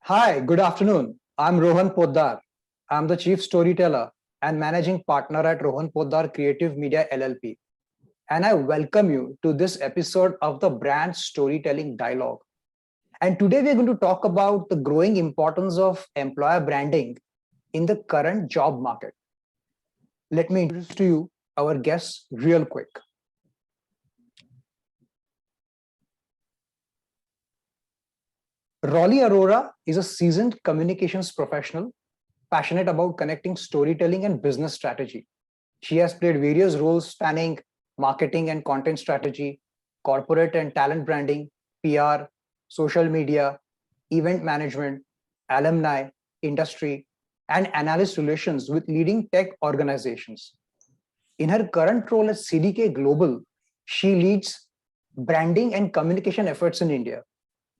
Hi, good afternoon. I'm Rohan Poddar. I'm the chief storyteller and managing partner at Rohan Poddar Creative Media LLP. And I welcome you to this episode of the Brand Storytelling Dialogue. And today we're going to talk about the growing importance of employer branding in the current job market. Let me introduce to you our guests real quick. Rolly Arora is a seasoned communications professional passionate about connecting storytelling and business strategy. She has played various roles spanning marketing and content strategy, corporate and talent branding, PR, social media, event management, alumni, industry, and analyst relations with leading tech organizations. In her current role as CDK Global, she leads branding and communication efforts in India.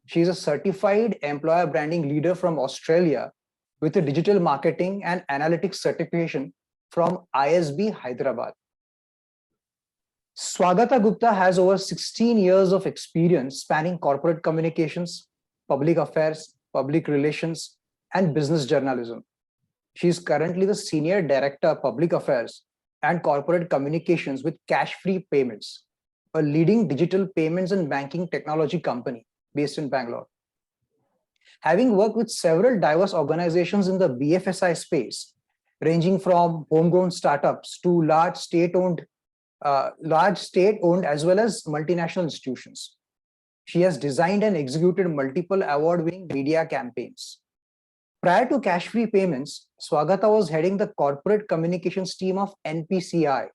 She is a certified employer branding leader from Australia with a digital marketing and analytics certification from ISB Hyderabad. Swagata Gupta has over 16 years of experience spanning corporate communications, public affairs, public relations, and business journalism. She is currently the Senior Director, Public Affairs and Corporate Communications with Cashfree Payments, a leading digital payments and banking technology company based in Bangalore. Having worked with several diverse organizations in the BFSI space, ranging from homegrown startups to large state-owned as well as multinational institutions. She has designed and executed multiple award-winning media campaigns. Prior to Cashfree Payments, Swagata was heading the corporate communications team of NPCI,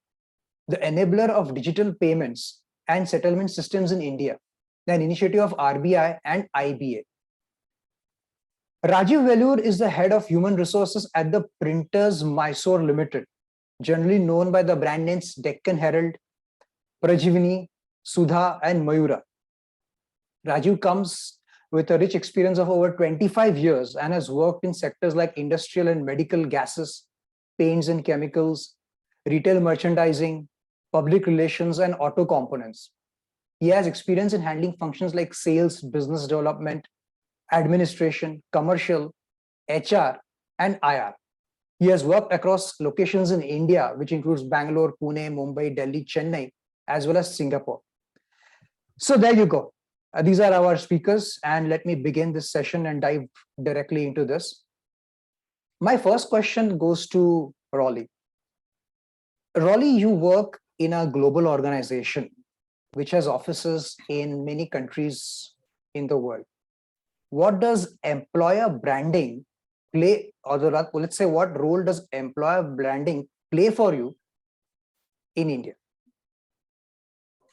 the enabler of digital payments and settlement systems in India, an initiative of RBI and IBA. Rajeev Velur is the head of human resources at the Printers Mysore Limited, generally known by the brand names Deccan Herald, Prajivini, Sudha, and Mayura. Rajiv comes with a rich experience of over 25 years and has worked in sectors like industrial and medical gases, paints and chemicals, retail merchandising, public relations, and auto components. He has experience in handling functions like sales, business development, administration, commercial, HR, and IR. He has worked across locations in India, which includes Bangalore, Pune, Mumbai, Delhi, Chennai, as well as Singapore. So there you go. These are our speakers, and let me begin this session and dive directly into this. My first question goes to Rolly. Rolly, you work in a global organization which has offices in many countries in the world. What does employer branding play, or let's say, what role does employer branding play for you in India?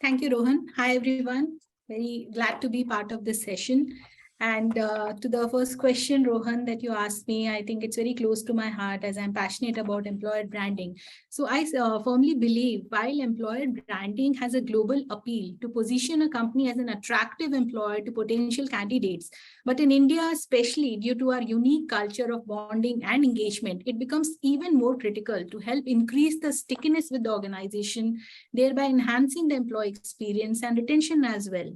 Thank you, Rohan. Hi, everyone. Very glad to be part of this session. And to the first question, Rohan, that you asked me, I think it's very close to my heart as I'm passionate about employer branding. So I firmly believe while employer branding has a global appeal to position a company as an attractive employer to potential candidates, but in India, especially due to our unique culture of bonding and engagement, it becomes even more critical to help increase the stickiness with the organization, thereby enhancing the employee experience and retention as well.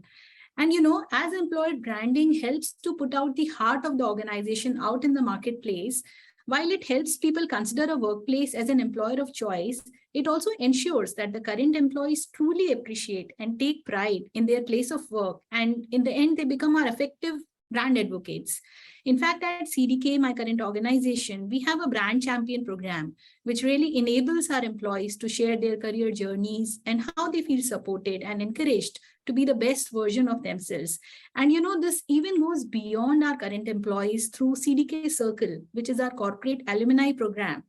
And as employer branding helps to put out the heart of the organization out in the marketplace, while it helps people consider a workplace as an employer of choice, it also ensures that the current employees truly appreciate and take pride in their place of work. And in the end, they become our effective brand advocates. In fact, at CDK, my current organization, we have a brand champion program, which really enables our employees to share their career journeys and how they feel supported and encouraged to be the best version of themselves. And this even goes beyond our current employees through CDK Circle, which is our corporate alumni program,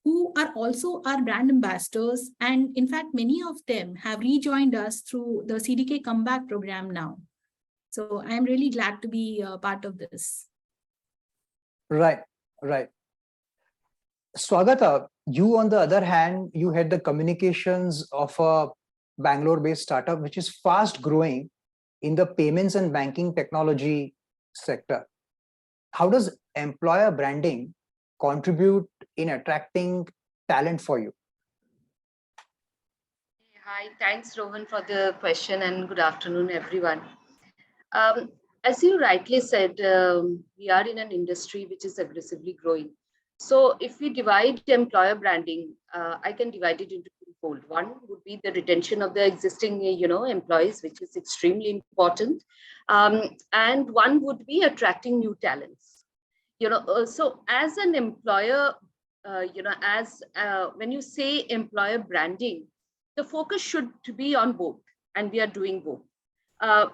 who are also our brand ambassadors. And in fact, many of them have rejoined us through the CDK Comeback program now. So I'm really glad to be part of this. Right. Swagata, you on the other hand, you head the communications of a Bangalore-based startup, which is fast growing in the payments and banking technology sector. How does employer branding contribute in attracting talent for you? Hi, thanks Rohan for the question, and good afternoon everyone. as you rightly said, we are in an industry which is aggressively growing. So if we divide employer branding, I can divide it into twofold. One would be the retention of the existing, employees, which is extremely important. And one would be attracting new talents. So as an employer, as when you say employer branding, the focus should be on both, and we are doing both. Uh,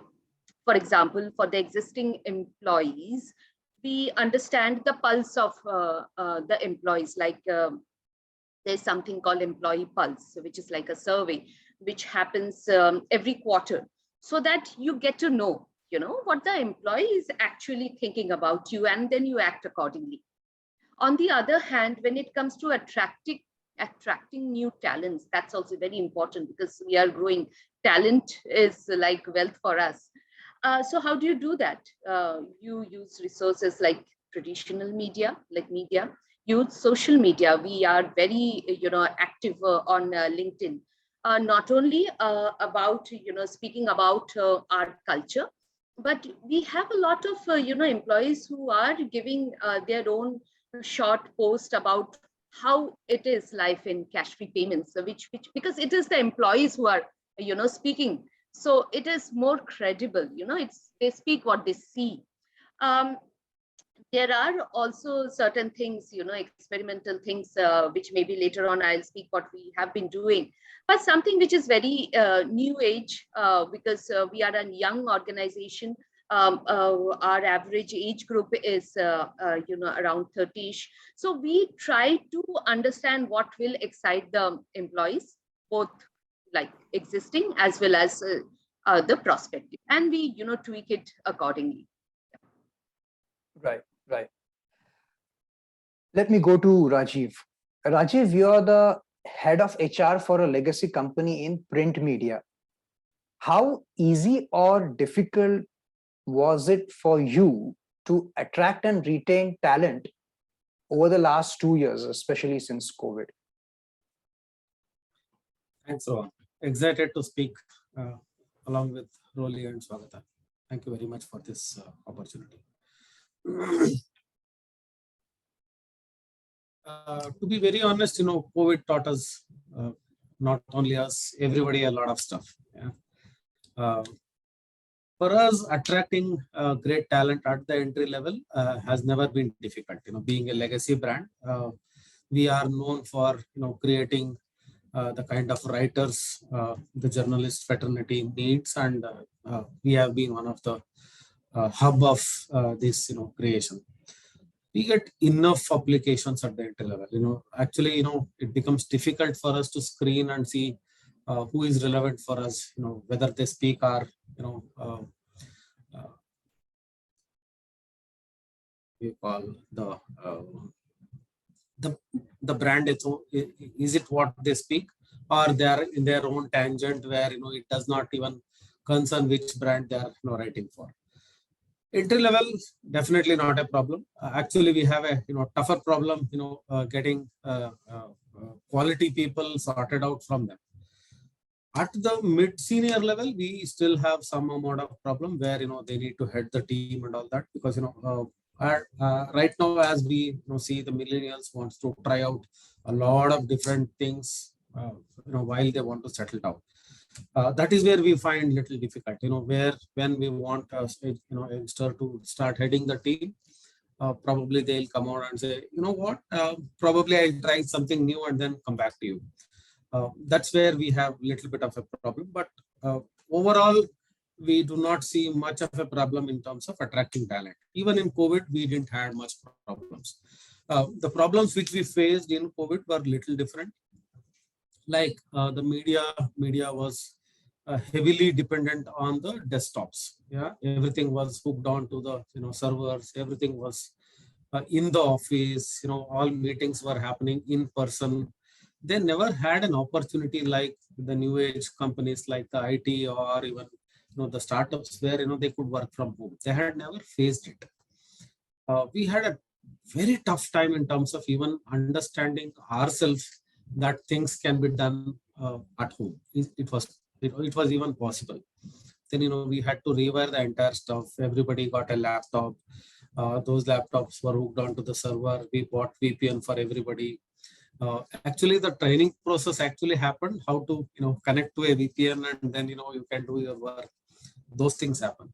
for example, for the existing employees, we understand the pulse of the employees. Like there's something called employee pulse, which is like a survey which happens every quarter, so that you get to know, what the employee is actually thinking about you, and then you act accordingly. On the other hand, when it comes to attracting new talents, that's also very important, because we are growing. Talent is like wealth for us. So how do you do that? You use resources like traditional media, use social media. We are very, active on LinkedIn. Not only about, speaking about our culture, but we have a lot of, employees who are giving their own short post about how it is life in cash-free payments, which because it is the employees who are, speaking, so it is more credible. They speak what they see. There are also certain things, experimental things, which maybe later on I'll speak what we have been doing, but something which is very new age, because we are a young organization. Our average age group is, around 30ish. So we try to understand what will excite the employees, both like existing as well as the prospective, and we, tweak it accordingly. Right. Let me go to Rajeev. Rajeev, you're the head of HR for a legacy company in print media. How easy or difficult was it for you to attract and retain talent over the last 2 years, especially since COVID? Thanks, Rohan. Excited to speak along with Roli and Swagata. Thank you very much for this opportunity. To be very honest, COVID taught us, not only us, everybody, a lot of stuff. Yeah. For us, attracting great talent at the entry level has never been difficult. Being a legacy brand, we are known for creating the kind of writers the journalist fraternity needs, and we have been one of the hub of this creation. We get enough applications at the entry level. Actually, it becomes difficult for us to screen and see who is relevant for us, whether they speak our, we call the brand. Is it what they speak, or they are in their own tangent where it does not even concern which brand they are writing for. Entry level, definitely not a problem. Actually, we have a tougher problem, getting quality people sorted out from them. At the mid-senior level, we still have some amount of problem where they need to head the team and all that, because right now, as we see, the millennials wants to try out a lot of different things while they want to settle down. That is where we find little difficult, where when we want a youngster to start heading the team, probably they'll come out and say, what, probably I'll try something new and then come back to you. That's where we have a little bit of a problem, but overall, we do not see much of a problem in terms of attracting talent. Even in COVID, we didn't have much problems. The problems which we faced in COVID were little different. Like the media was heavily dependent on the desktops. Yeah, everything was hooked on to the servers. Everything was in the office. All meetings were happening in person. They never had an opportunity like the new age companies like the IT or even the startups where they could work from home. They had never faced it. We had a very tough time in terms of even understanding ourselves that things can be done at home. It was even possible. then, we had to rewire the entire stuff. Everybody got a laptop. Those laptops were hooked onto the server. We bought VPN for everybody. Actually, the training process actually happened, how to, connect to a VPN, and then, you can do your work. Those things happen.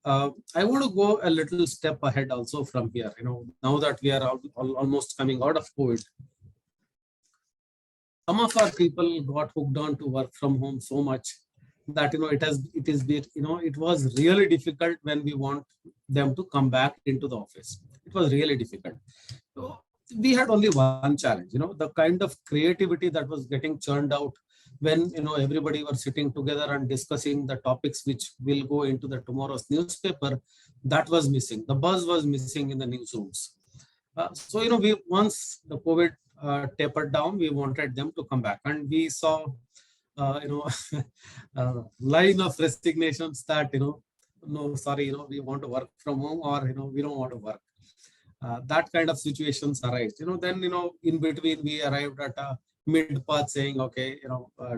I want to go a little step ahead also from here. Now that we are almost coming out of COVID, some of our people got hooked on to work from home so much that it was really difficult when we want them to come back into the office. It was really difficult. So we had only one challenge, the kind of creativity that was getting churned out when everybody were sitting together and discussing the topics which will go into the tomorrow's newspaper. That was missing. The buzz was missing in the newsrooms. So we once the COVID tapered down, we wanted them to come back, and we saw line of resignations that no, sorry, we want to work from home, or we don't want to work. That kind of situations arise. Then in between we arrived at a mid path saying, okay,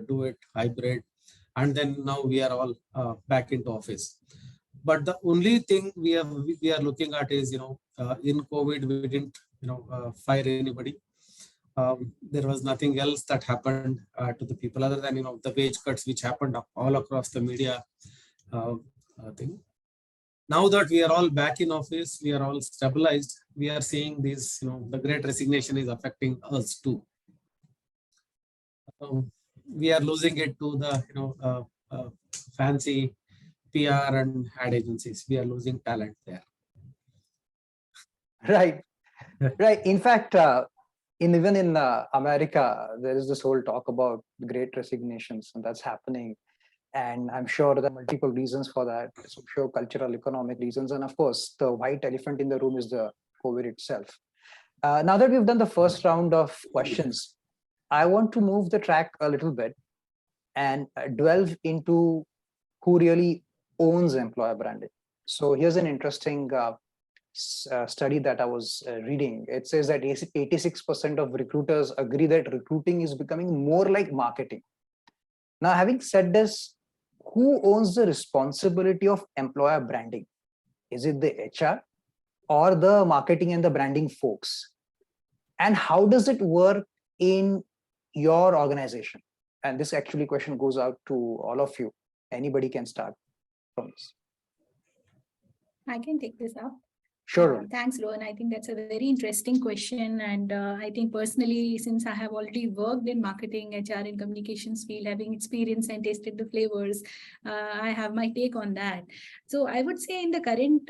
do it hybrid, and then now we are all back into office. But the only thing we are looking at is in COVID we didn't fire anybody. There was nothing else that happened to the people other than the wage cuts which happened all across the media thing. Now that we are all back in office, we are all stabilized. We are seeing this, the great resignation is affecting us too. We are losing it to the fancy PR and ad agencies. We are losing talent there. Right. In fact, even in America, there is this whole talk about great resignations, and that's happening. And I'm sure there are multiple reasons for that. So I'm sure cultural, economic reasons. And of course, the white elephant in the room is the COVID itself. Now that we've done the first round of questions, I want to move the track a little bit and delve into who really owns employer branding. So here's an interesting study that I was reading. It says that 86% of recruiters agree that recruiting is becoming more like marketing. Now, having said this, who owns the responsibility of employer branding? Is it the HR or the marketing and the branding folks? And how does it work in your organization? And this actually question goes out to all of you. Anybody can start from this. I can take this up. Sure. Thanks, Rohan. I think that's a very interesting question. And I think personally, since I have already worked in marketing, HR and communications field, having experienced and tasted the flavors, I have my take on that. So I would say in the current,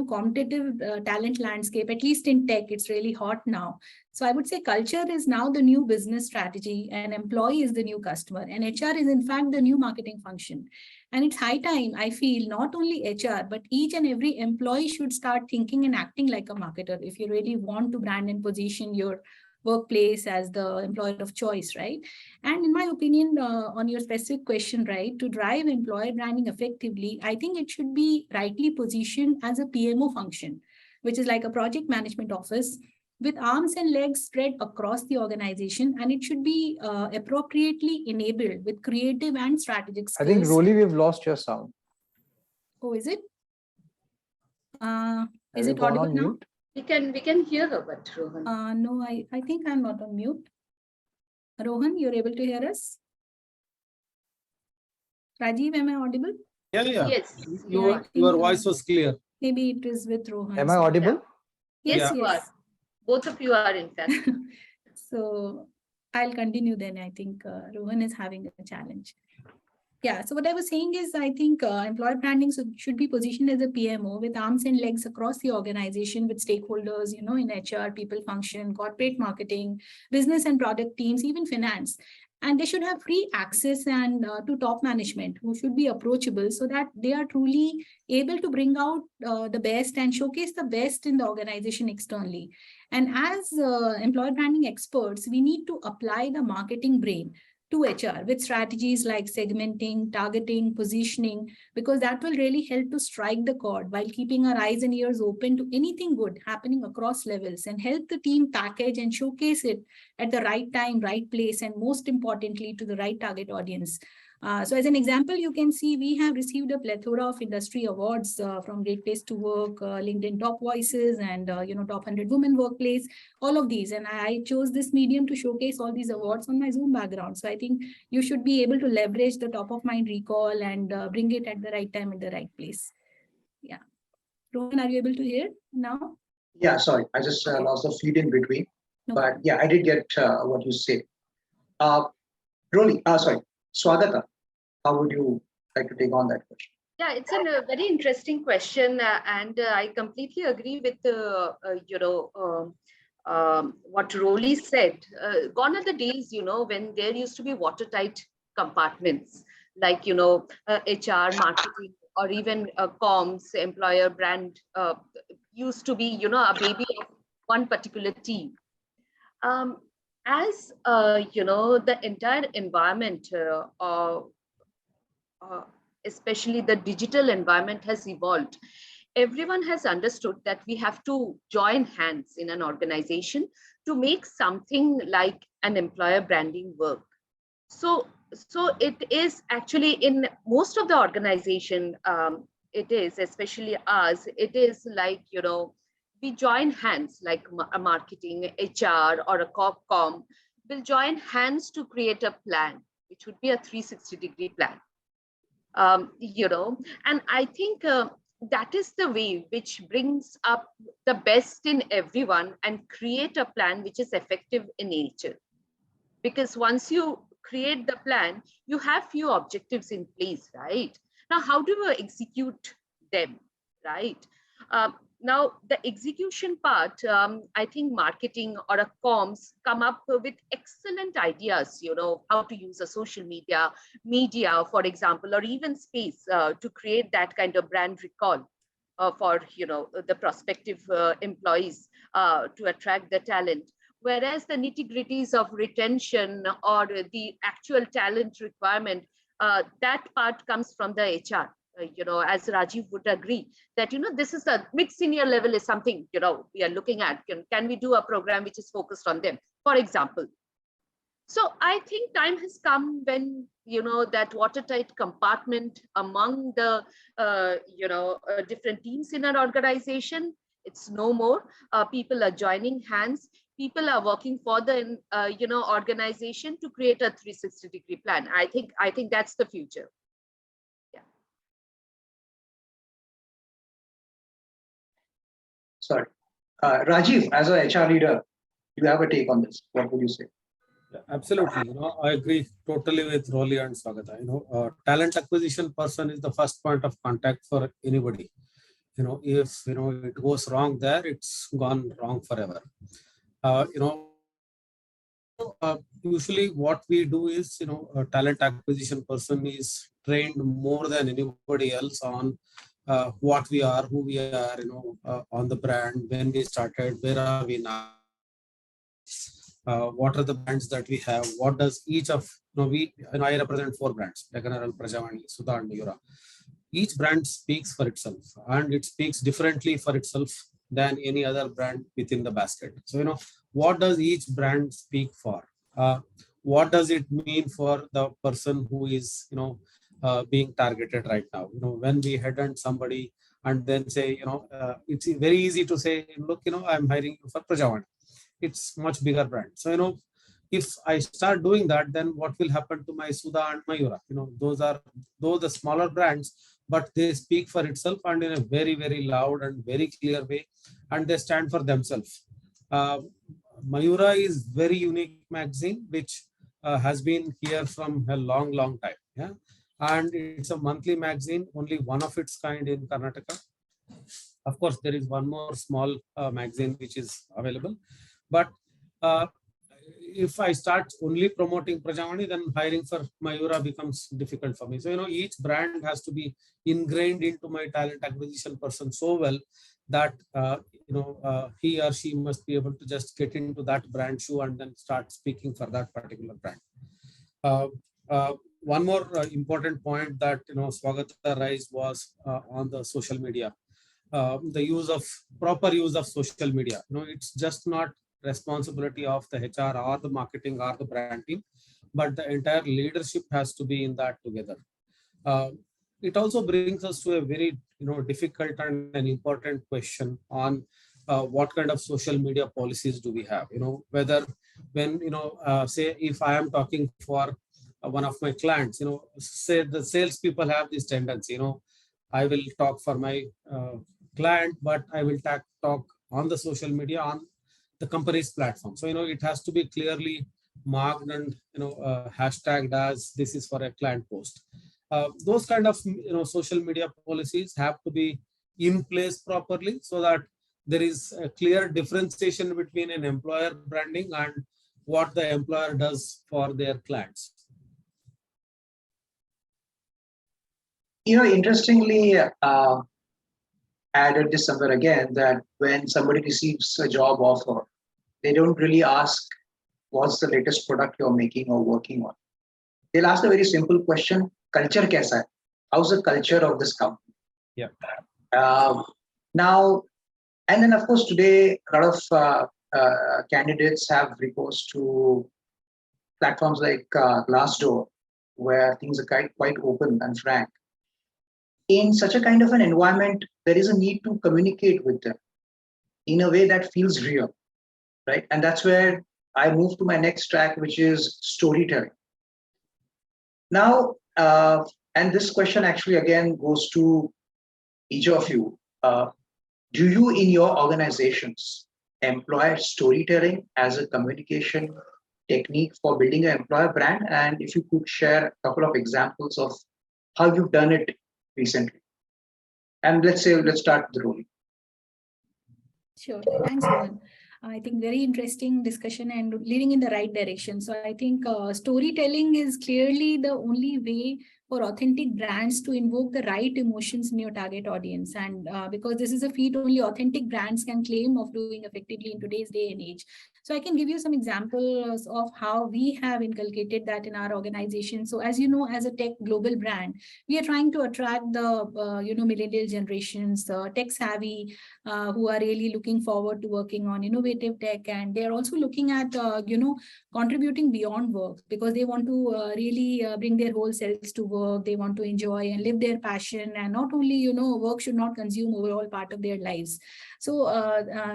competitive talent landscape, at least in tech, it's really hot now. So I would say culture is now the new business strategy, and employee is the new customer, and HR is in fact the new marketing function. And it's high time, I feel, not only HR, but each and every employee should start thinking and acting like a marketer if you really want to brand and position your workplace as the employer of choice, right? And in my opinion, on your specific question, right, to drive employer branding effectively, I think it should be rightly positioned as a PMO function, which is like a project management office with arms and legs spread across the organization, and it should be appropriately enabled with creative and strategic skills. I think, Rolly, we've lost your sound. Oh, is it? Is it audible now? We can hear her, but Rohan. No, I think I'm not on mute. Rohan, you're able to hear us? Rajeev, am I audible? Yeah. Yes. Your voice was clear. Maybe it is with Rohan. Am I audible? Yes, Yeah. You are. Both of you are, in fact. So I'll continue then. I think Rohan is having a challenge. Yeah, so what I was saying is, I think employer branding should be positioned as a PMO with arms and legs across the organization with stakeholders, in HR, people function, corporate marketing, business and product teams, even finance. And they should have free access and to top management who should be approachable so that they are truly able to bring out the best and showcase the best in the organization externally. And as employer branding experts, we need to apply the marketing brain to HR with strategies like segmenting, targeting, positioning, because that will really help to strike the chord while keeping our eyes and ears open to anything good happening across levels and help the team package and showcase it at the right time, right place, and most importantly, to the right target audience. So as an example, you can see we have received a plethora of industry awards from Great Place to Work, LinkedIn Top Voices, and Top 100 Women Workplace, all of these. And I chose this medium to showcase all these awards on my Zoom background. So I think you should be able to leverage the top of mind recall and bring it at the right time in the right place. Yeah. Rohan, are you able to hear now? Yeah, sorry, I just lost the feed in between. No but problem. Yeah, I did get what you said. Swagata, how would you like to take on that question? Yeah, it's a very interesting question, and I completely agree with what Rolly said. Gone are the days, when there used to be watertight compartments like HR, marketing, or even comms, employer brand used to be a baby of one particular team. As the entire environment especially the digital environment has evolved, everyone has understood that we have to join hands in an organization to make something like an employer branding work. So it is actually in most of the organization, it is, especially ours, it is like, we join hands, like a marketing, HR, or a com will join hands to create a plan, which would be a 360-degree plan. And I think that is the way which brings up the best in everyone and create a plan which is effective in nature. Because once you create the plan, you have few objectives in place, right? Now, how do you execute them, right? Now, the execution part, I think marketing or a comms come up with excellent ideas, how to use a social media, for example, or even space to create that kind of brand recall for, the prospective employees to attract the talent. Whereas the nitty-gritties of retention or the actual talent requirement, that part comes from the HR. As Rajeev would agree that, this is the mid-senior level is something, we are looking at. Can we do a program which is focused on them, for example? So I think time has come when, that watertight compartment among the, different teams in an organization, it's no more. People are joining hands. People are working for the, organization to create a 360-degree plan. I think that's the future. Sorry. Rajeev, as a HR leader, do you have a take on this? What would you say? Yeah, absolutely. I agree totally with Rolly and Swagata. Talent acquisition person is the first point of contact for anybody. If it goes wrong there, it's gone wrong forever. Usually what we do is, a talent acquisition person is trained more than anybody else on what we are, who we are, on the brand, when we started, where are we now, what are the brands that we have, what does each of, I represent 4 brands, Deccan, Herald, Prajavani, Sudha, and Mayura. Each brand speaks for itself, and it speaks differently for itself than any other brand within the basket. So, what does each brand speak for? What does it mean for the person who is, being targeted right now? When we headhunt somebody and then say, it's very easy to say, look, I'm hiring you for Prajavani. It's much bigger brand. So, if I start doing that, then what will happen to my Sudha and Mayura? Those are the smaller brands, but they speak for itself and in a very, very loud and very clear way, and they stand for themselves. Mayura is very unique magazine, which has been here from a long, long time. Yeah, and it's a monthly magazine, only one of its kind in Karnataka. Of course, there is one more small magazine which is available, but if I start only promoting Prajavani, then hiring for Mayura becomes difficult for me. So, each brand has to be ingrained into my talent acquisition person so well that, he or she must be able to just get into that brand shoe and then start speaking for that particular brand. One more important point that, Swagata raised was on the social media. The proper use of social media. It's just not responsibility of the HR or the marketing or the brand team. but the entire leadership has to be in that together. It also brings us to a very difficult and an important question on what kind of social media policies do we have. Whether when say if I am talking for one of my clients, say the salespeople have this tendency, I will talk for my client, but I will talk on the social media on the company's platform. So it has to be clearly marked and hashtagged as this is for a client post. Those kind of social media policies have to be in place properly so that there is a clear differentiation between an employer branding and what the employer does for their clients. Interestingly, added this somewhere again that when somebody receives a job offer, they don't really ask what's the latest product you're making or working on. They'll ask a very simple question: culture kaisa hai? How's the culture of this company? Yeah. Now, and then of course today a lot of candidates have recourse to platforms like Glassdoor, where things are quite open and frank. In such a kind of an environment, there is a need to communicate with them in a way that feels real, right? And that's where I move to my next track, which is storytelling. Now, and this question actually again goes to each of you. Do you in your organizations employ storytelling as a communication technique for building an employer brand? And if you could share a couple of examples of how you've done it recently. And let's start with Rohit. Sure. Thanks, Rohan. I think very interesting discussion and leading in the right direction. So I think storytelling is clearly the only way for authentic brands to invoke the right emotions in your target audience. And because this is a feat only authentic brands can claim of doing effectively in today's day and age. So I can give you some examples of how we have inculcated that in our organization. So as you know, as a tech global brand, we are trying to attract the millennial generations, tech savvy, who are really looking forward to working on innovative tech, and they're also looking at contributing beyond work because they want to really bring their whole selves to work. They want to enjoy and live their passion, and not only work should not consume overall part of their lives. So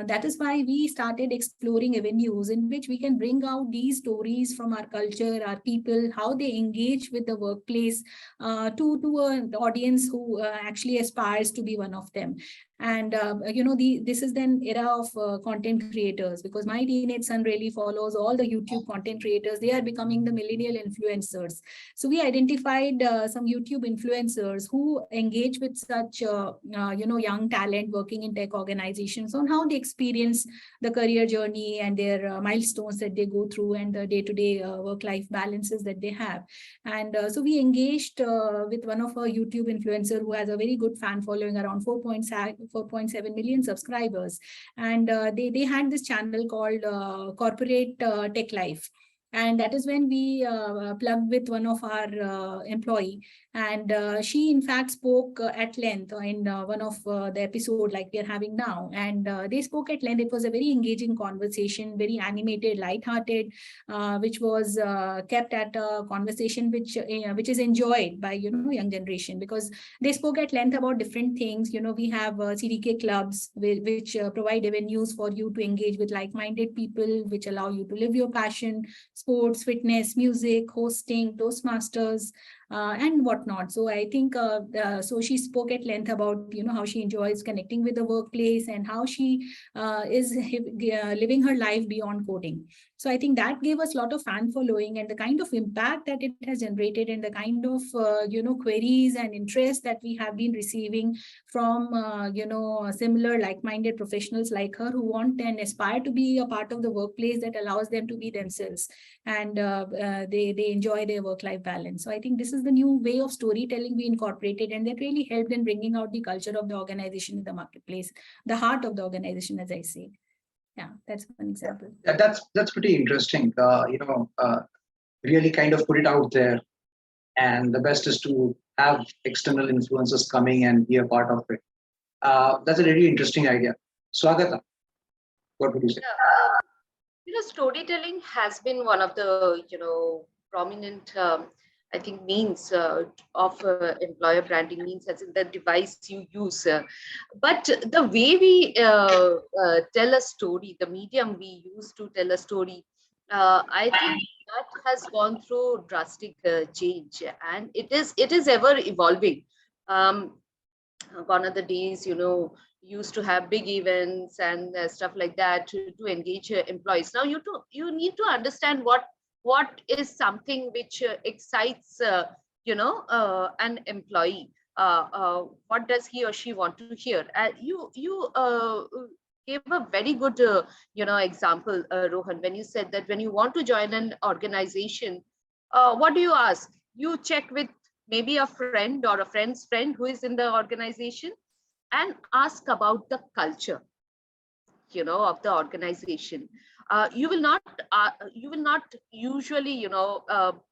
that is why we started exploring avenues in which we can bring out these stories from our culture, our people, how they engage with the workplace to an audience who actually aspires to be one of them. And this is then era of content creators, because my teenage son really follows all the YouTube content creators. They are becoming the millennial influencers. So we identified some YouTube influencers who engage with such young talent working in tech organizations on how they experience the career journey and their milestones that they go through and the day-to-day work-life balances that they have. And so we engaged with one of our YouTube influencer who has a very good fan following, around 4.7 million subscribers. And they had this channel called Corporate Tech Life. And that is when we plugged with one of our employee. And she, in fact, spoke at length in one of the episode like we are having now. And they spoke at length. It was a very engaging conversation, very animated, lighthearted, which was kept at a conversation which is enjoyed by, young generation, because they spoke at length about different things. We have CDK clubs, which provide avenues for you to engage with like-minded people, which allow you to live your passion, sports, fitness, music, hosting, Toastmasters, and whatnot. So I think so she spoke at length about how she enjoys connecting with the workplace and how she is living her life beyond coding. So I think that gave us a lot of fan following, and the kind of impact that it has generated and the kind of queries and interest that we have been receiving from similar like-minded professionals like her who want and aspire to be a part of the workplace that allows them to be themselves, and they enjoy their work-life balance. So I think this is the new way of storytelling we incorporated, and that really helped in bringing out the culture of the organization in the marketplace, the heart of the organization, as I say. Yeah, that's one example. That's pretty interesting. Really kind of put it out there, and the best is to have external influences coming and be a part of it. That's a really interesting idea. Swagata, what would you say? Storytelling has been one of the prominent, I think, means of employer branding, means as in the device you use. But the way we tell a story, the medium we use to tell a story, I think that has gone through drastic change, and it is ever evolving. Um, Gone are the days, used to have big events and stuff like that to engage employees. Now you need to understand what is something which excites an employee. What does he or she want to hear? You gave a very good example, Rohan, when you said that when you want to join an organization, what do you ask? You check with maybe a friend or a friend's friend who is in the organization, and ask about the culture, of the organization. You will not usually,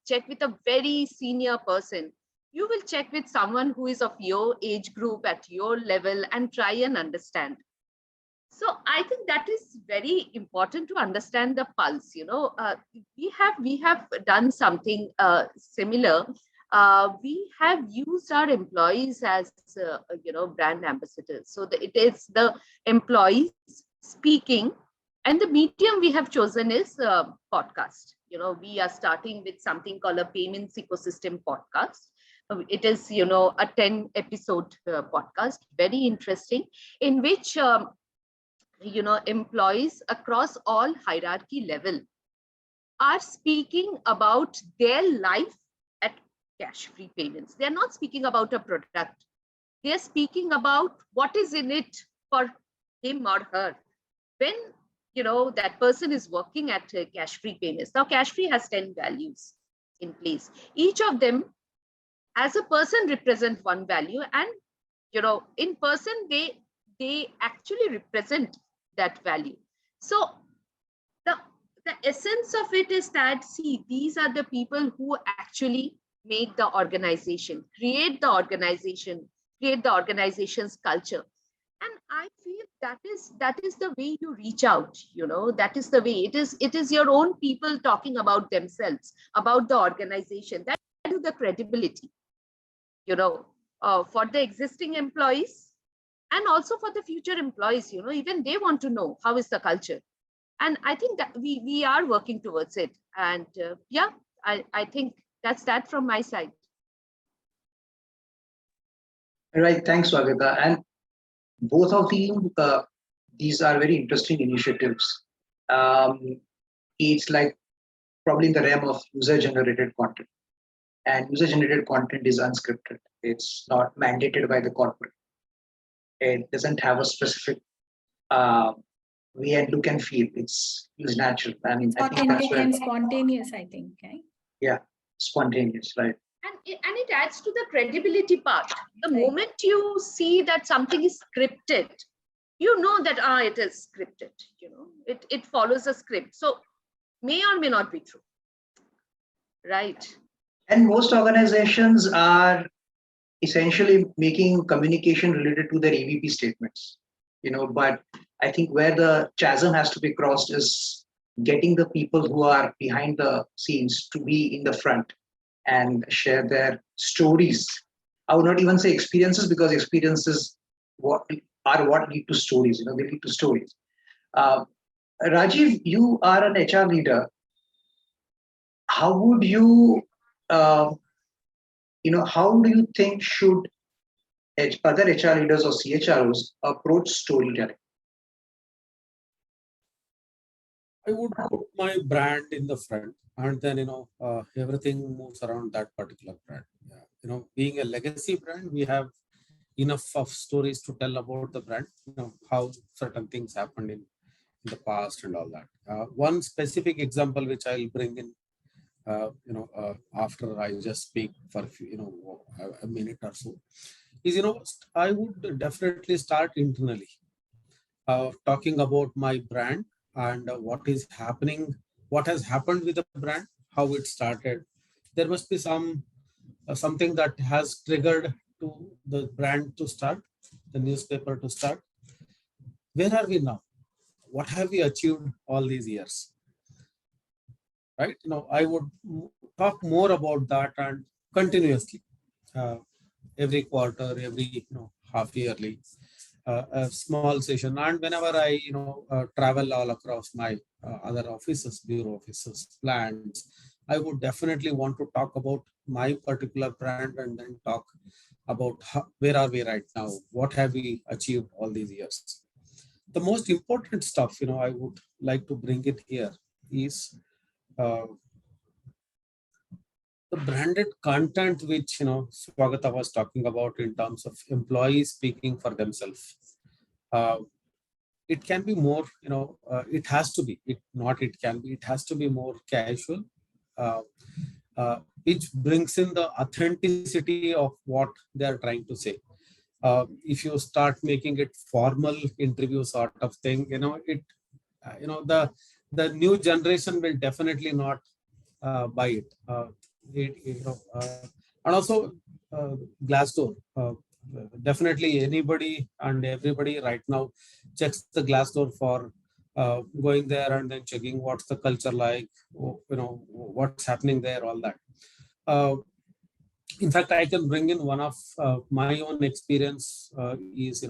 check with a very senior person. You will check with someone who is of your age group, at your level, and try and understand. So I think that is very important, to understand the pulse. We have done something similar. We have used our employees as brand ambassadors. So it is the employees speaking, and the medium we have chosen is podcast. We are starting with something called a payments ecosystem podcast. It is a 10 episode podcast, very interesting, in which employees across all hierarchy level are speaking about their life at Cashfree Payments. They're not speaking about a product. They're speaking about what is in it for him or her when that person is working at Cashfree Payments. Now, Cashfree has 10 values in place. Each of them, as a person, represent one value, and in person they actually represent that value. So the essence of it is that, see, these are the people who actually make the organization, create the organization's culture. And I feel that is the way you reach out. That is the way. It is your own people talking about themselves, about the organization. That is the credibility, for the existing employees, and also for the future employees. Even they want to know how is the culture. And I think that we are working towards it. And I think that's that from my side. All right, thanks, Swagata. And both of these are very interesting initiatives. It's like probably in the realm of user-generated content. And user-generated content is unscripted. It's not mandated by the corporate. It doesn't have a specific way and look and feel. It's natural. I mean, I think that's and spontaneous, I think. Right? Yeah, spontaneous, right? And it adds to the credibility part. The moment you see that something is scripted, you know that it is scripted. It follows a script. So may or may not be true, right? And most organizations are essentially making communication related to their EVP statements. But I think where the chasm has to be crossed is getting the people who are behind the scenes to be in the front and share their stories. I would not even say experiences, because experiences what lead to stories. They lead to stories. Rajeev, you are an HR leader. How would you, how do you think should other HR leaders or CHROs approach storytelling? I would put my brand in the front, and then everything moves around that particular brand. Yeah. Being a legacy brand, we have enough of stories to tell about the brand. How certain things happened in the past and all that. One specific example which I'll bring in, after I just speak for a minute or so, is I would definitely start internally, talking about my brand and what is happening, what has happened with the brand, how it started. There must be something that has triggered to the brand to start, the newspaper to start. Where are we now? What have we achieved all these years? Right? I would talk more about that and continuously, every quarter, every half yearly, a small session. And whenever I travel all across my other offices, bureau offices, plants, I would definitely want to talk about my particular brand and then talk about where are we right now, what have we achieved all these years. The most important stuff I would like to bring it here is the branded content which Swagata was talking about in terms of employees speaking for themselves. It can be more, it has to be, it can be, it has to be more casual, which brings in the authenticity of what they are trying to say. If you start making it formal interview sort of thing, the new generation will definitely not buy it. And also Glassdoor. Definitely anybody and everybody right now checks the Glassdoor for going there and then checking what's the culture like, what's happening there, all that. In fact, I can bring in one of my own experience is,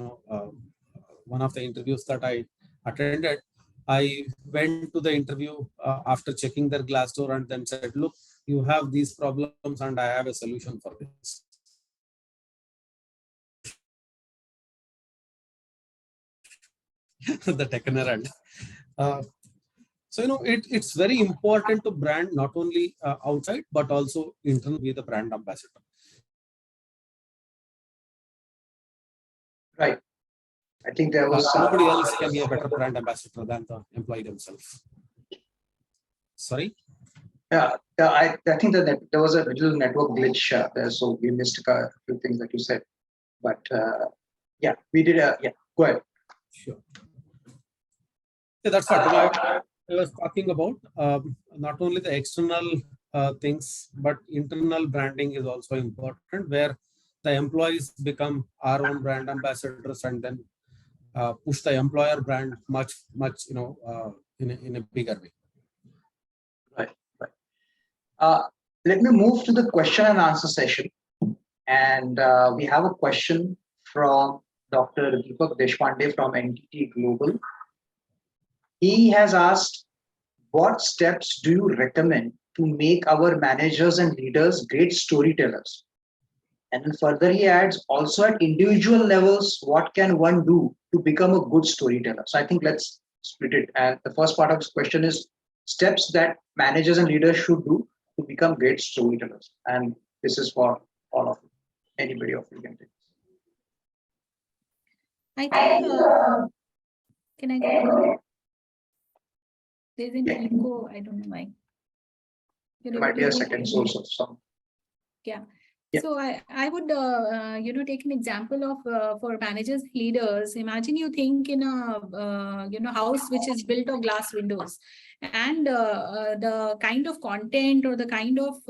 one of the interviews that I attended. I went to the interview after checking their Glassdoor and then said, look, you have these problems and I have a solution for this. The Deccan Herald. So, it's very important to brand not only outside, but also internally be the brand ambassador. Right. I think there was nobody else can be a better brand ambassador than the employee themselves. Sorry? Yeah, I think that there was a little network glitch there, so we missed a few things that you said. But yeah, we did. Yeah, go ahead. Sure. Yeah, that's what I was talking about. Not only the external things, but internal branding is also important, where the employees become our own brand ambassadors and then push the employer brand much, in a bigger way. Right. Let me move to the question and answer session. And we have a question from Dr. Deepak Deshpande from NTT Global. He has asked, what steps do you recommend to make our managers and leaders great storytellers? And then further he adds, also at individual levels, what can one do to become a good storyteller? So I think let's split it. And the first part of this question is steps that managers and leaders should do to become great storytellers. And this is for all of you, anybody of you can take. I think, can I go? There's an echo, I don't know why. There might be a second source of sound. Yeah. Yeah. So I would, take an example of for managers, leaders. Imagine you think in a, house which is built of glass windows, and the kind of content or the kind of,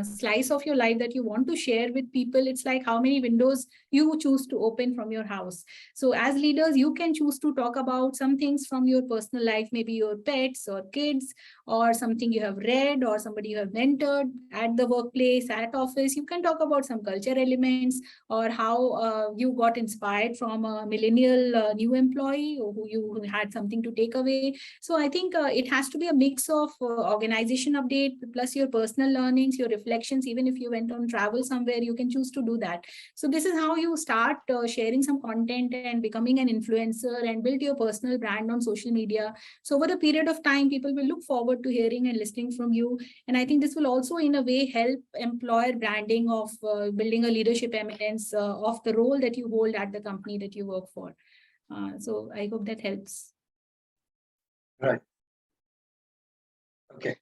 slice of your life that you want to share with people. It's like how many windows you choose to open from your house. So as leaders, you can choose to talk about some things from your personal life, maybe your pets or kids, or something you have read, or somebody you have mentored at the workplace, at office. You can talk about some culture elements, or how you got inspired from a millennial new employee who you had something to take away. So I think it has to be a mix of organization update plus your personal learnings, your reflections. Even if you went on travel somewhere, you can choose to do that. So this is how you start sharing some content and becoming an influencer and build your personal brand on social media. So over a period of time, people will look forward to hearing and listening from you. And I think this will also in a way help employer branding of building a leadership eminence of the role that you hold at the company that you work for. So I hope that helps. Right. Okay.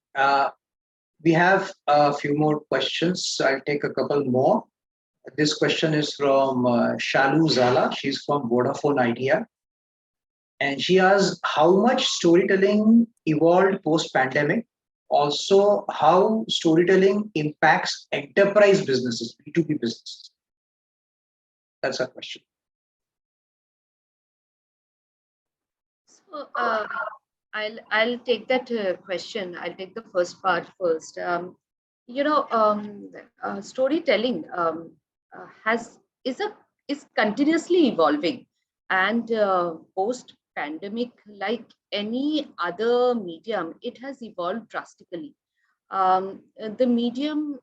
We have a few more questions. So I'll take a couple more. This question is from Shalu Zala. She's from Vodafone Idea. And she asks, how much storytelling evolved post-pandemic? Also, how storytelling impacts enterprise businesses, B2B businesses? That's her question. So I'll take that question. I'll take the first part first. Storytelling has is continuously evolving, and post pandemic, like any other medium, it has evolved drastically. The medium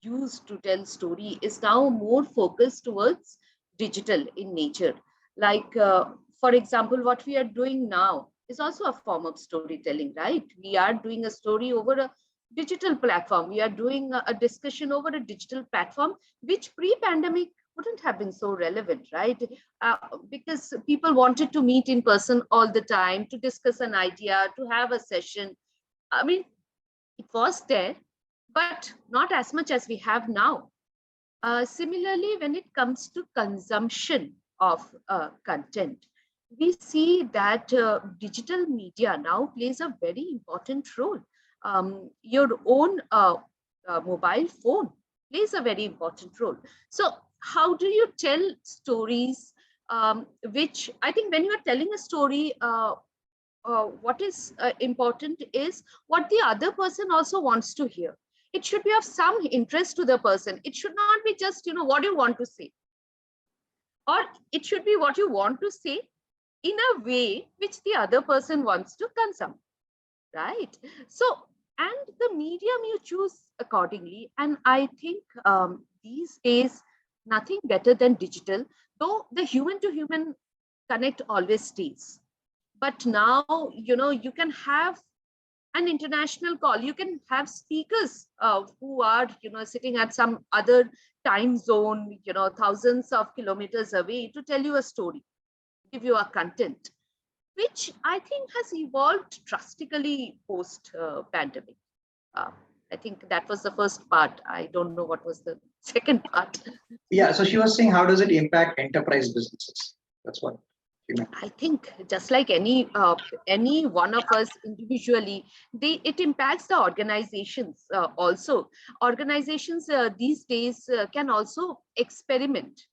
used to tell story is now more focused towards digital in nature. Like, for example, what we are doing now is also a form of storytelling, right? We are doing a story over a digital platform. We are doing a discussion over a digital platform, which pre-pandemic wouldn't have been so relevant, right? Because people wanted to meet in person all the time to discuss an idea, to have a session. I mean, it was there, but not as much as we have now. Similarly, when it comes to consumption of content, we see that digital media now plays a very important role. Your own mobile phone plays a very important role. So how do you tell stories, which I think when you're telling a story, what is important is what the other person also wants to hear. It should be of some interest to the person. It should not be just, what you want to say, or it should be what you want to say in a way which the other person wants to consume, right? So, and the medium you choose accordingly. And I think these days, nothing better than digital, though the human to human connect always stays. But now, you can have an international call. You can have speakers who are, sitting at some other time zone, thousands of kilometers away to tell you a story, give you a content, which I think has evolved drastically post pandemic. I think that was the first part. I don't know what was the second part. Yeah, so she was saying, how does it impact enterprise businesses? That's what she meant. I think just like any one of us individually, it impacts the organizations also. Organizations these days can also experiment.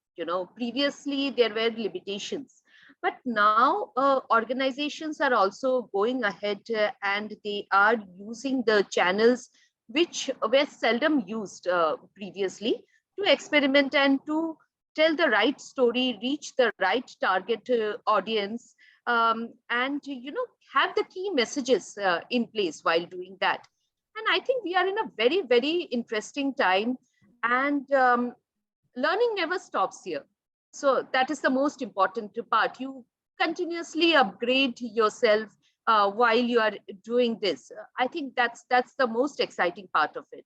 Previously there were limitations, but now organizations are also going ahead and they are using the channels which were seldom used previously to experiment and to tell the right story, reach the right target audience, and have the key messages in place while doing that. And I think we are in a very, very interesting time, and learning never stops here. So that is the most important part. You continuously upgrade yourself while you are doing this. I think that's the most exciting part of it.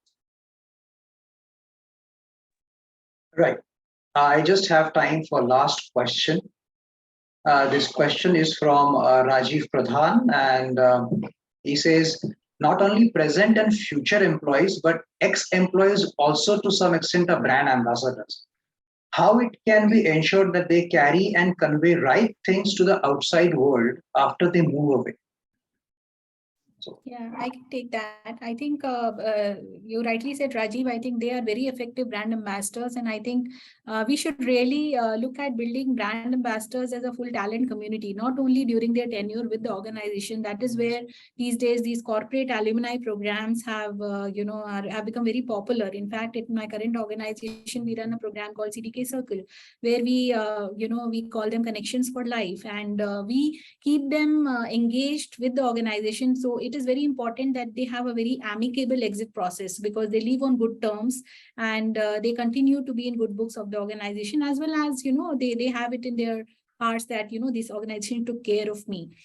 Right. I just have time for last question. This question is from Rajeev Pradhan, and he says, not only present and future employees, but ex-employees also to some extent are brand ambassadors. How it can be ensured that they carry and convey right things to the outside world after they move away? So, yeah, I can take that. I think you rightly said, Rajeev, I think they are very effective brand ambassadors. And I think we should really look at building brand ambassadors as a full talent community, not only during their tenure with the organization. That is where these days these corporate alumni programs have, have become very popular. In fact, in my current organization, we run a program called CDK Circle, where we, we call them Connections for Life. And we keep them engaged with the organization. So it is very important that they have a very amicable exit process, because they leave on good terms and they continue to be in good books of the organization, as well as, they have it in their hearts that, this organization took care of me.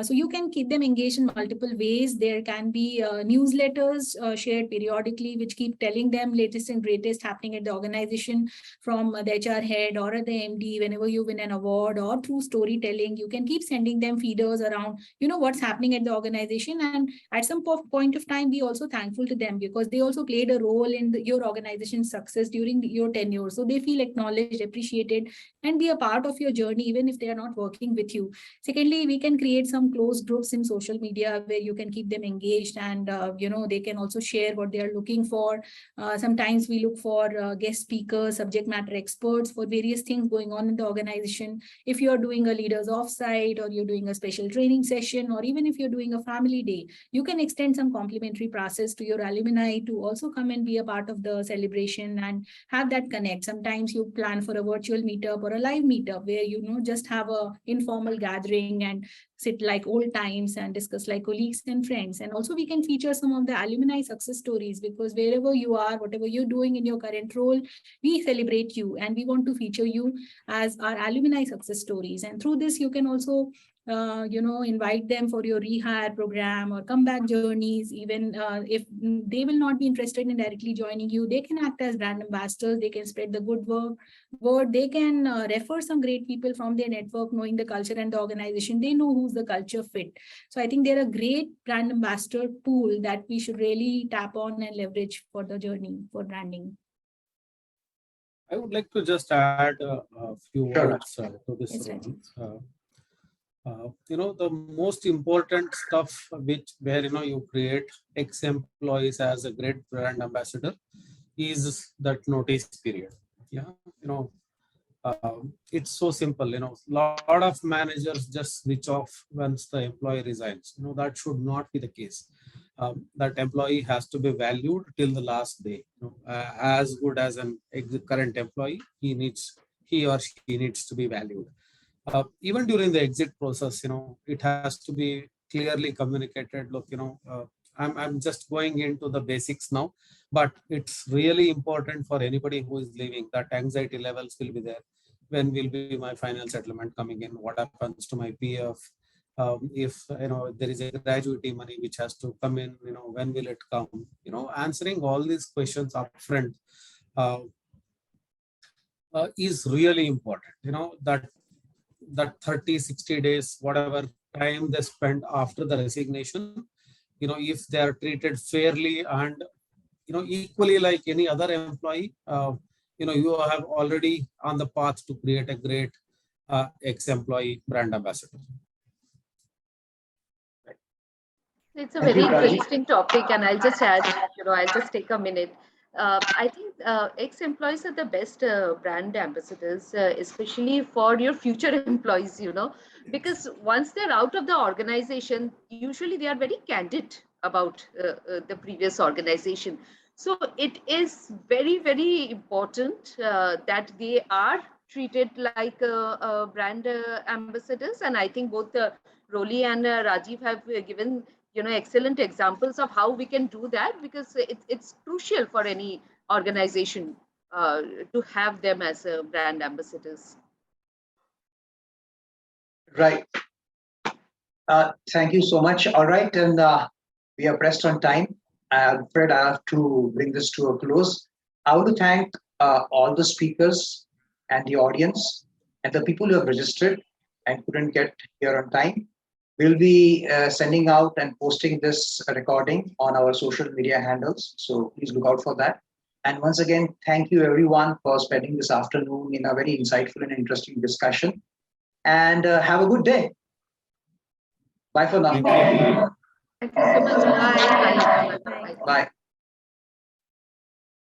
So you can keep them engaged in multiple ways. There can be newsletters shared periodically, which keep telling them latest and greatest happening at the organization from the HR head or the MD. Whenever you win an award, or through storytelling, you can keep sending them feeders around, what's happening at the organization. And at some point of time, be also thankful to them, because they also played a role in your organization's success during your tenure. So they feel acknowledged, appreciated, and be a part of your journey, even if they are not working with you. Secondly, we can create create some closed groups in social media where you can keep them engaged, and they can also share what they are looking for. Sometimes we look for guest speakers, subject matter experts for various things going on in the organization. If you're doing a leaders offsite, or you're doing a special training session, or even if you're doing a family day, you can extend some complimentary process to your alumni to also come and be a part of the celebration and have that connect. Sometimes you plan for a virtual meetup or a live meetup where just have a informal gathering and sit like old times and discuss like colleagues and friends. And also we can feature some of the alumni success stories, because wherever you are, whatever you're doing in your current role, we celebrate you and we want to feature you as our alumni success stories. And through this, you can also invite them for your rehire program or comeback journeys. Even if they will not be interested in directly joining you, they can act as brand ambassadors. They can spread the good word. They can refer some great people from their network, knowing the culture and the organization. They know who's the culture fit. So I think they're a great brand ambassador pool that we should really tap on and leverage for the journey for branding. I would like to just add a few words to this. Yes, The most important stuff where you create ex-employees as a great brand ambassador is that notice period. Yeah, it's so simple. Lot of managers just switch off once the employee resigns. That should not be the case. That employee has to be valued till the last day. As good as an current employee, he or she needs to be valued. Even during the exit process, it has to be clearly communicated. Look, I'm just going into the basics now, but it's really important for anybody who is leaving. That anxiety levels will be there. When will be my final settlement coming in? What happens to my PF? If there is a gratuity money which has to come in, when will it come? Answering all these questions upfront is really important. That 30-60 days, whatever time they spend after the resignation, if they are treated fairly and equally like any other employee, you have already on the path to create a great ex-employee brand ambassador. It's a very interesting topic, and I'll just add, I'll just take a minute. I think ex-employees are the best brand ambassadors, especially for your future employees, because once they're out of the organization, usually they are very candid about the previous organization. So it is very, very important that they are treated like brand ambassadors. And I think both Roli and Rajeev have given excellent examples of how we can do that, because it's crucial for any organization to have them as brand ambassadors. Right. Thank you so much. All right, and we are pressed on time. I'm afraid I have to bring this to a close. I want to thank all the speakers and the audience and the people who have registered and couldn't get here on time. We'll be sending out and posting this recording on our social media handles, so please look out for that. And once again, thank you everyone for spending this afternoon in a very insightful and interesting discussion. And have a good day. Bye for now. Thank you so much. Bye. Bye. Bye.